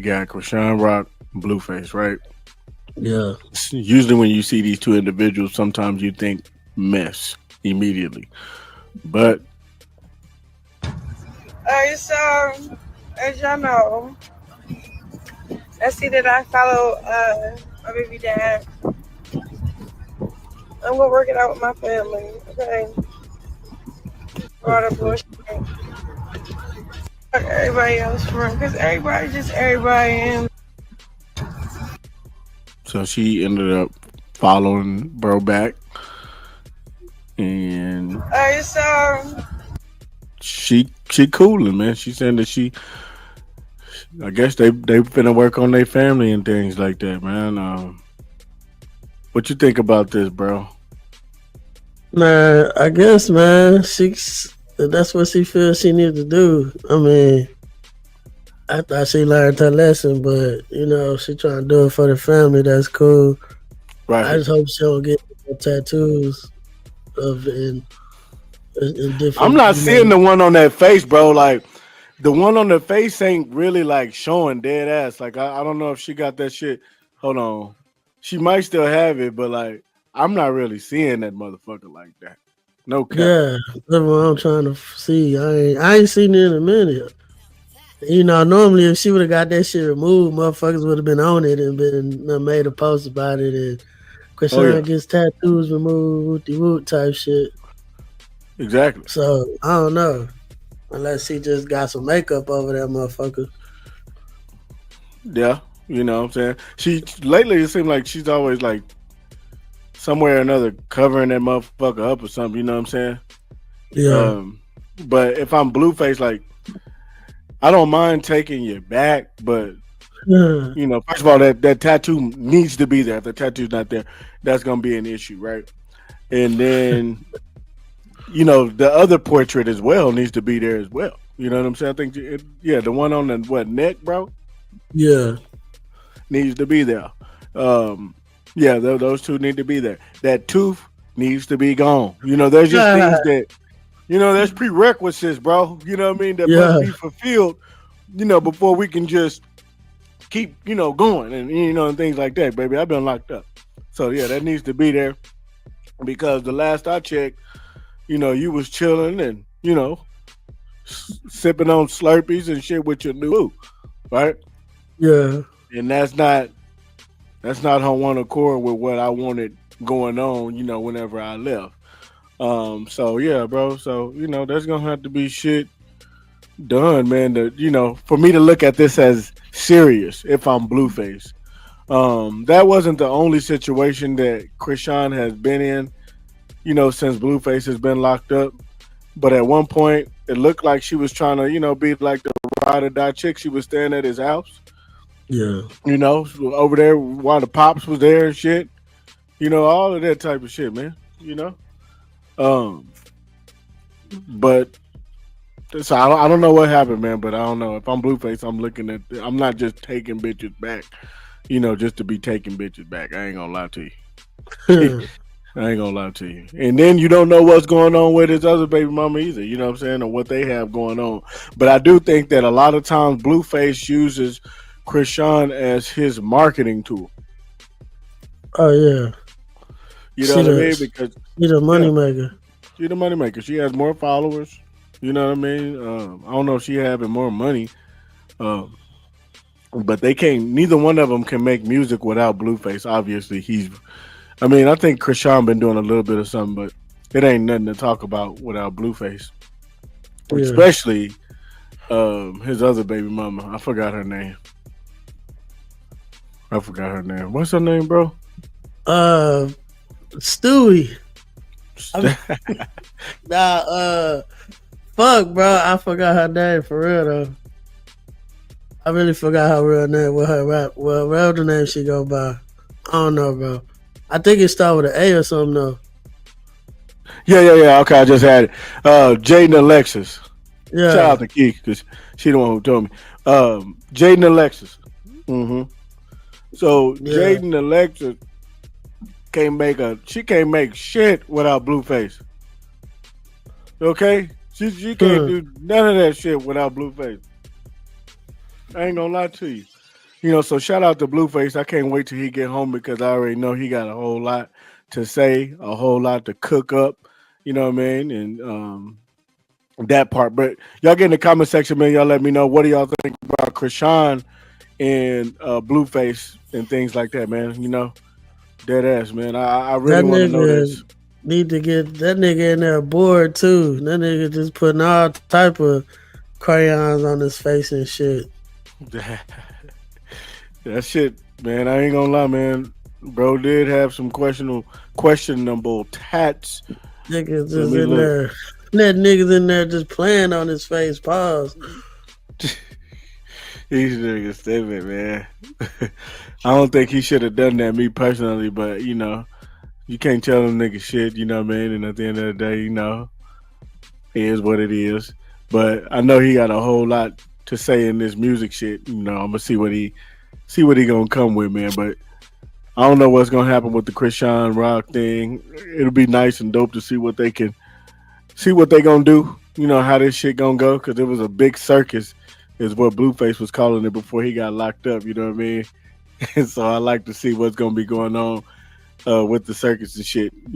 You got Chrisean Rock, Blueface, right? Yeah. Usually, when you see these two individuals, sometimes you think mess immediately. But Alright, so as y'all know, I see that I follow my baby dad. I'm gonna work it out with my family, okay? For all the bullshit. Fuck everybody else for real, cause everybody just everybody and so she ended up following bro back, and alright, so she cooling, man. She saying that I guess they finna work on their family and things like that, man. What you think about this, bro? Man, I guess, man, that's what she feels she needs to do. I mean, I thought she learned her lesson, but she trying to do it for the family. That's cool. I Right. just hope she don't get tattoos of in I'm different, not seeing the one on that face, bro. Like the one on the face ain't really like showing dead ass. Like I don't know if she got that shit. Hold on. She might still have it, but like I'm not really seeing that motherfucker like that. No cap. Yeah, that's what I'm trying to see. I ain't seen it in a minute. Normally if she would have got that shit removed, motherfuckers would have been on it and made a post about it. And Oh yeah. Chrisean gets tattoos removed, whoopty whoop type shit. Exactly. So I don't know, unless she just got some makeup over that motherfucker. Yeah. You know what I'm saying? She lately it seems like she's always like somewhere or another covering that motherfucker up or something, you know what I'm saying? Yeah, Um but if I'm Blueface, like I don't mind taking you back, but yeah, first of all, that tattoo needs to be there. If the tattoo's not there, that's gonna be an issue, right? And then, the other portrait as well needs to be there as well. You know what I'm saying? I think, yeah, the one on the neck, bro, yeah. needs to be there. Um, yeah, those two need to be there. That tooth needs to be gone. There's just things that there's prerequisites, bro. You know what I mean? That must Yeah, be fulfilled. Before we can just keep going and and things like that, baby. I've been locked up, so yeah, that needs to be there because the last I checked, you was chilling and sipping on Slurpees and shit with your new boo, right? yeah. And that's not on one accord with what I wanted going on, whenever I left. So yeah, bro. So that's gonna have to be shit done, man. For me to look at this as serious, if I'm Blueface. That wasn't the only situation that Chrisean has been in, since Blueface has been locked up. But at one point, it looked like she was trying to, be like the ride or die chick. She was staying at his house, Yeah. over there while the pops was there and shit. All of that type of shit, man. Um, but so I don't know what happened, man. But I don't know if I'm Blueface. I'm not just taking bitches back, just to be taking bitches back. I ain't gonna lie to you. I ain't gonna lie to you. And then you don't know what's going on with his other baby mama either, you know what I'm saying, or what they have going on. But I do think that a lot of times Blueface uses Chrisean as his marketing tool. Oh yeah. You know She what I mean? the Because she the yeah, money maker. she's the moneymaker. She has more followers. You know what I mean? I don't know if she having more money, um, but they can't. Neither one of them can make music without Blueface. Obviously, I mean, I think Chrisean been doing a little bit of something, but it ain't nothing to talk about without Blueface. Yeah. Especially his other baby mama. I forgot her name. What's her name, bro? Uh, Stewie. I mean, nah. Fuck, bro. I forgot her name for real though. I really forgot her real name. What her rap? Well, what other name she go by? I don't know, bro. I think it started with an A or something though. Yeah. Okay, I just had it. Jaden Alexis. Shout Yeah. out to Keith because she the one who told me. Jaden Alexis. hmm So Yeah. Jaden Alexis she can't make shit without Blueface. Okay? She can't Hmm. do none of that shit without Blueface. I ain't gonna lie to you. So shout out to Blueface. I can't wait till he get home because I already know he got a whole lot to say, a whole lot to cook up. You know what I mean? And that part. But y'all get in the comment section, man. Y'all let me know what do y'all think about Chrisean and Blueface and things like that, man. Dead ass, man. I really That want to know nigga this. need to get that nigga in there bored too. That nigga just putting all type of crayons on his face and shit. That shit, man. I ain't gonna lie, man. Bro did have some questionable tats. Niggas Let just me in look. there. That niggas in there just playing on his face. Pause. These niggas stupid, man. I don't think he should have done that, me personally, but you can't tell them niggas shit, you know what I mean? And at the end of the day, it is what it is. But I know he got a whole lot to say in this music shit. I'm gonna see what he gonna come with, man. But I don't know what's gonna happen with the Chrisean Rock thing. It'll be nice and dope to see what they gonna do. How this shit gonna go because it was a big circus, is what Blueface was calling it before he got locked up. You know what I mean? And so I like to see what's gonna be going on with the circus and shit.